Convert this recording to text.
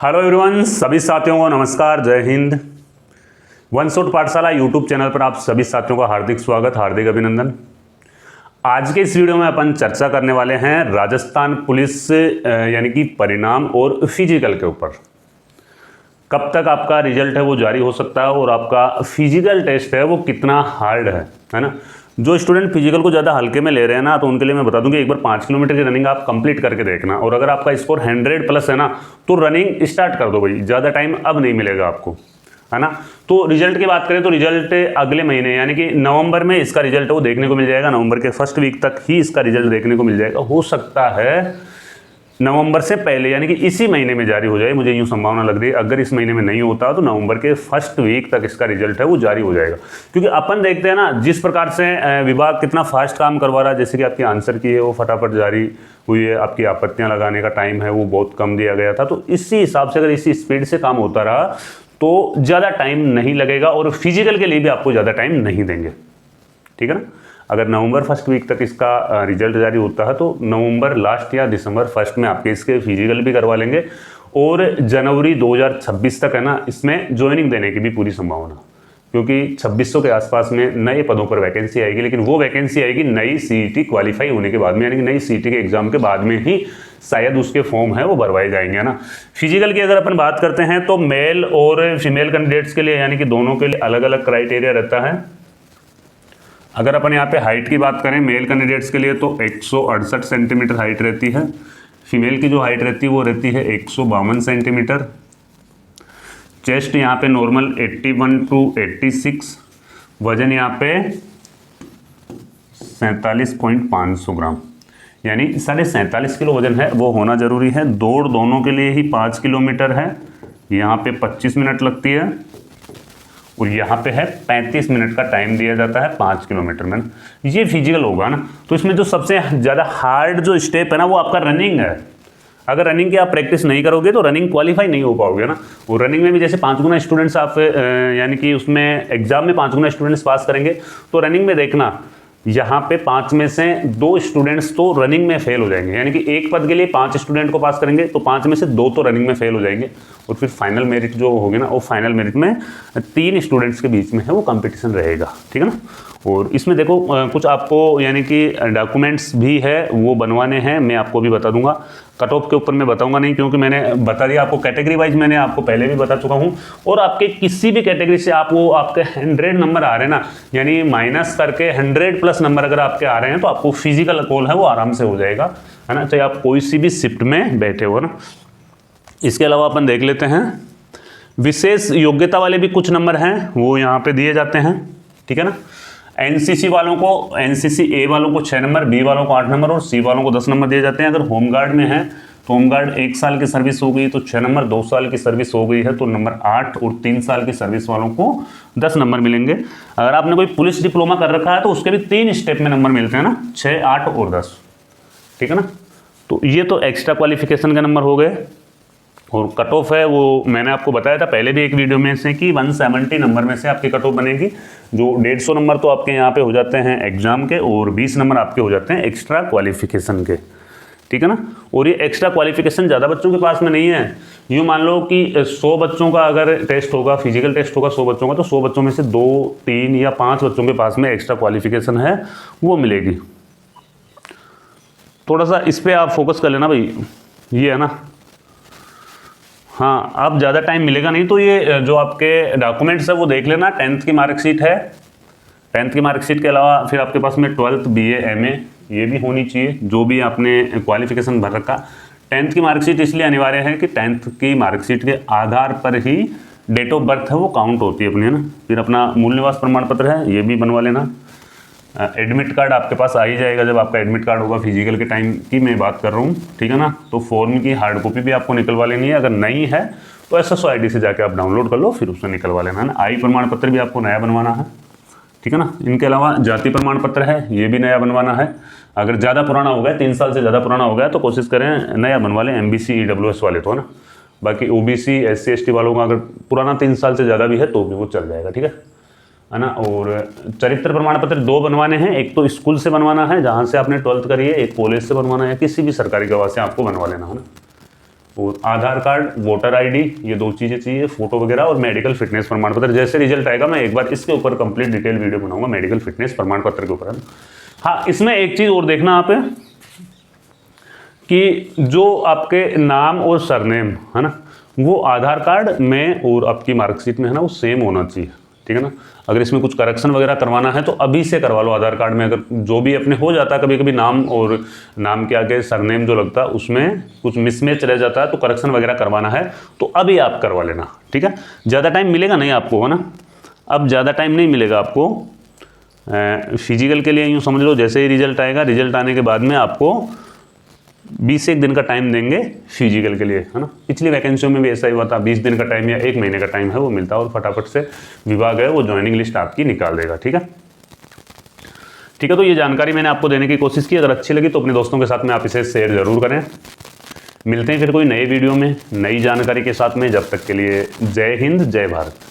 Hello everyone, सभी साथियों को नमस्कार, जय हिंद। वन शॉट पाठशाला यूट्यूब चैनल पर आप सभी साथियों का हार्दिक स्वागत, हार्दिक अभिनंदन। आज के इस वीडियो में अपन चर्चा करने वाले हैं राजस्थान पुलिस यानी कि परिणाम और फिजिकल के ऊपर। कब तक आपका रिजल्ट है वो जारी हो सकता है और आपका फिजिकल टेस्ट है वो कितना हार्ड है ना। जो स्टूडेंट फिजिकल को ज़्यादा हल्के में ले रहे हैं ना, तो उनके लिए मैं बता दूं कि एक बार 5 किलोमीटर की रनिंग आप कंप्लीट करके देखना, और अगर आपका स्कोर 100 प्लस है ना तो रनिंग स्टार्ट कर दो भाई, ज़्यादा टाइम अब नहीं मिलेगा आपको, है ना। तो रिजल्ट की बात करें तो रिजल्ट अगले महीने यानी कि नवंबर में इसका रिजल्ट वो देखने को मिल जाएगा। नवंबर के फर्स्ट वीक तक ही इसका रिजल्ट देखने को मिल जाएगा। हो सकता है नवंबर से पहले यानी कि इसी महीने में जारी हो जाए, मुझे यूँ संभावना लग रही है। अगर इस महीने में नहीं होता तो नवंबर के फर्स्ट वीक तक इसका रिजल्ट है वो जारी हो जाएगा। क्योंकि अपन देखते हैं ना जिस प्रकार से विभाग कितना फास्ट काम करवा रहा है, जैसे कि आपकी आंसर की है वो फटाफट जारी हुई है, आपकी आपत्तियाँ लगाने का टाइम है वो बहुत कम दिया गया था। तो इसी हिसाब से अगर इसी स्पीड से काम होता रहा तो ज़्यादा टाइम नहीं लगेगा और फिजिकल के लिए भी आपको ज़्यादा टाइम नहीं देंगे, ठीक है ना। अगर नवंबर फर्स्ट वीक तक इसका रिजल्ट जारी होता है तो नवंबर लास्ट या दिसंबर फर्स्ट में आपके इसके फिजिकल भी करवा लेंगे, और जनवरी 2026 तक है ना इसमें ज्वाइनिंग देने की भी पूरी संभावना, क्योंकि 2600 के आसपास में नए पदों पर वैकेंसी आएगी। लेकिन वो वैकेंसी आएगी नई सीईटी क्वालिफाई होने के बाद में, यानी कि नई सीईटी के एग्जाम के बाद में ही शायद उसके फॉर्म है वो भरवाए जाएंगे ना। फिजिकल की अगर अपन बात करते हैं तो मेल और फीमेल कैंडिडेट्स के लिए यानी कि दोनों के लिए अलग अलग क्राइटेरिया रहता है। अगर अपन यहाँ पे हाइट की बात करें मेल कैंडिडेट्स के लिए तो 168 सेंटीमीटर हाइट रहती है। फीमेल की जो हाइट रहती है वो रहती है 152 सेंटीमीटर। चेस्ट यहाँ पे नॉर्मल 81 to 86, वजन यहाँ पे 47.500 ग्राम यानी 47.5 किलो वजन है वो होना जरूरी है। दौड़ दोनों के लिए ही 5 किलोमीटर है, यहाँ पे 25 मिनट लगती है, और यहाँ पे है 35 मिनट का टाइम दिया जाता है 5 किलोमीटर में। ये फिजिकल होगा ना, तो इसमें जो सबसे ज़्यादा हार्ड जो स्टेप है ना वो आपका रनिंग है। अगर रनिंग की आप प्रैक्टिस नहीं करोगे तो रनिंग क्वालिफाई नहीं हो पाओगे ना। और रनिंग में भी जैसे 5 गुना स्टूडेंट्स आप यानी कि उसमें एग्जाम में 5 गुना स्टूडेंट्स पास करेंगे, तो रनिंग में देखना यहाँ पे 5 में से 2 स्टूडेंट्स तो रनिंग में फेल हो जाएंगे, यानी कि एक पद के लिए 5 स्टूडेंट को पास करेंगे तो 5 में से 2 तो रनिंग में फेल हो जाएंगे, और फिर फाइनल मेरिट जो होगी ना वो फाइनल मेरिट में 3 स्टूडेंट्स के बीच में है वो कंपटीशन रहेगा, ठीक है ना। और इसमें देखो कुछ आपको यानी कि डॉक्यूमेंट्स भी है वो बनवाने हैं, मैं आपको भी बता दूंगा। कट ऑफ के ऊपर मैं बताऊंगा नहीं, क्योंकि मैंने बता दिया आपको कैटेगरी वाइज, मैंने आपको पहले भी बता चुका हूं। और आपके किसी भी कैटेगरी से आप वो आपके 100 नंबर आ रहे हैं ना, यानी माइनस करके 100 प्लस नंबर अगर आपके आ रहे हैं तो आपको फिजिकल कॉल है वो आराम से हो जाएगा, है ना, चाहे आप कोई सी भी शिफ्ट में बैठे हो ना। इसके अलावा अपन देख लेते हैं विशेष योग्यता वाले भी कुछ नंबर हैं वो यहाँ पे दिए जाते हैं, ठीक है ना। एनसीसी वालों को, एनसीसी ए वालों को 6 नंबर, बी वालों को 8 नंबर और सी वालों को 10 नंबर दिए जाते हैं। अगर होमगार्ड में है तो होमगार्ड 1 साल की सर्विस हो गई तो 6 नंबर, 2 साल की सर्विस हो गई है तो नंबर 8, और 3 साल की सर्विस वालों को 10 नंबर मिलेंगे। अगर आपने कोई पुलिस डिप्लोमा कर रखा है तो उसके भी 3 स्टेप में नंबर मिलते हैं ना, 6, 8 और 10, ठीक है ना। तो ये तो एक्स्ट्रा क्वालिफिकेशन के नंबर हो गए। और कट ऑफ है वो मैंने आपको बताया था पहले भी एक वीडियो में से कि 170 नंबर में से आपकी कट ऑफ बनेगी। जो 150 नंबर तो आपके यहाँ पे हो जाते हैं एग्जाम के, और 20 नंबर आपके हो जाते हैं एक्स्ट्रा क्वालिफिकेशन के, ठीक है ना। और ये एक्स्ट्रा क्वालिफिकेशन ज़्यादा बच्चों के पास में नहीं है। यूँ मान लो कि 100 बच्चों का अगर टेस्ट होगा, फिजिकल टेस्ट होगा 100 बच्चों का, तो 100 बच्चों में से 2, 3 या 5 बच्चों के पास में एक्स्ट्रा क्वालिफिकेशन है वो मिलेगी। थोड़ा सा इस पर आप फोकस कर लेना भाई, ये है ना। हाँ, अब ज़्यादा टाइम मिलेगा नहीं तो ये जो आपके डॉक्यूमेंट्स है वो देख लेना। 10th की मार्कशीट है, 10th की मार्कशीट के अलावा फिर आपके पास में 12th BA MA ये भी होनी चाहिए, जो भी आपने क्वालिफिकेशन भर रखा। 10th की मार्कशीट इसलिए अनिवार्य है कि 10th की मार्कशीट के आधार पर ही डेट ऑफ बर्थ है वो काउंट होती है अपनी, है ना। फिर अपना मूल निवास प्रमाण पत्र है ये भी बनवा लेना। एडमिट कार्ड आपके पास आ ही जाएगा जब आपका एडमिट कार्ड होगा, फिजिकल के टाइम की मैं बात कर रहा हूँ, ठीक है ना। तो फॉर्म की हार्ड कॉपी भी आपको निकलवा लेनी है, अगर नहीं है तो SSO ID से जाके आप डाउनलोड कर लो, फिर उससे निकलवा लेना है ना। आयु प्रमाण पत्र भी आपको नया बनवाना है, ठीक है ना। इनके अलावा जाति प्रमाण पत्र है ये भी नया बनवाना है। अगर ज़्यादा पुराना हो गया, 3 साल से ज़्यादा पुराना हो गया तो कोशिश करें नया बनवा लें, MBC EWS वाले तो, है ना। बाकी OBC SC ST वालों का अगर पुराना 3 साल से ज़्यादा भी है तो भी वो चल जाएगा, ठीक है ना। और चरित्र प्रमाण पत्र 2 बनवाने हैं, एक तो स्कूल से बनवाना है जहाँ से आपने 12th करी है, एक कॉलेज से बनवाना है, किसी भी सरकारी गवाह से आपको बनवा लेना है ना। और आधार कार्ड, वोटर आईडी, ये 2 चीज़ें चाहिए, फोटो वगैरह और मेडिकल फिटनेस प्रमाण पत्र। जैसे रिजल्ट आएगा मैं एक बार इसके ऊपर कंप्लीट डिटेल वीडियो बनाऊंगा मेडिकल फिटनेस प्रमाण पत्र के ऊपर। हाँ, इसमें एक चीज़ और देखना आप कि जो आपके नाम और सरनेम है ना, वो आधार कार्ड में और आपकी मार्कशीट में है ना, वो सेम होना चाहिए, ठीक है ना। अगर इसमें कुछ करेक्शन वगैरह करवाना है तो अभी से करवा लो आधार कार्ड में। अगर जो भी अपने हो जाता है कभी कभी नाम और नाम के आगे सरनेम जो लगता है उसमें कुछ मिसमैच रह जाता है, तो करेक्शन वगैरह करवाना है तो अभी आप करवा लेना, ठीक है। ज़्यादा टाइम मिलेगा नहीं आपको, है ना, अब ज़्यादा टाइम नहीं मिलेगा आपको। फिजिकल के लिए यूँ समझ लो, जैसे ही रिजल्ट आएगा, रिजल्ट आने के बाद में आपको 20 से 1 दिन का टाइम देंगे फिजिकल के लिए, है ना। पिछली वैकेंसियों में भी ऐसा ही हुआ था, 20 दिन का टाइम या 1 महीने का टाइम है वो मिलता है, और फटाफट से विभाग है वो ज्वाइनिंग लिस्ट आपकी निकाल देगा, ठीक है। ठीक है, तो ये जानकारी मैंने आपको देने की कोशिश की। अगर अच्छी लगी तो अपने दोस्तों के साथ में आप इसे शेयर जरूर करें। मिलते हैं फिर कोई नए वीडियो में नई जानकारी के साथ में। जब तक के लिए जय हिंद, जय भारत।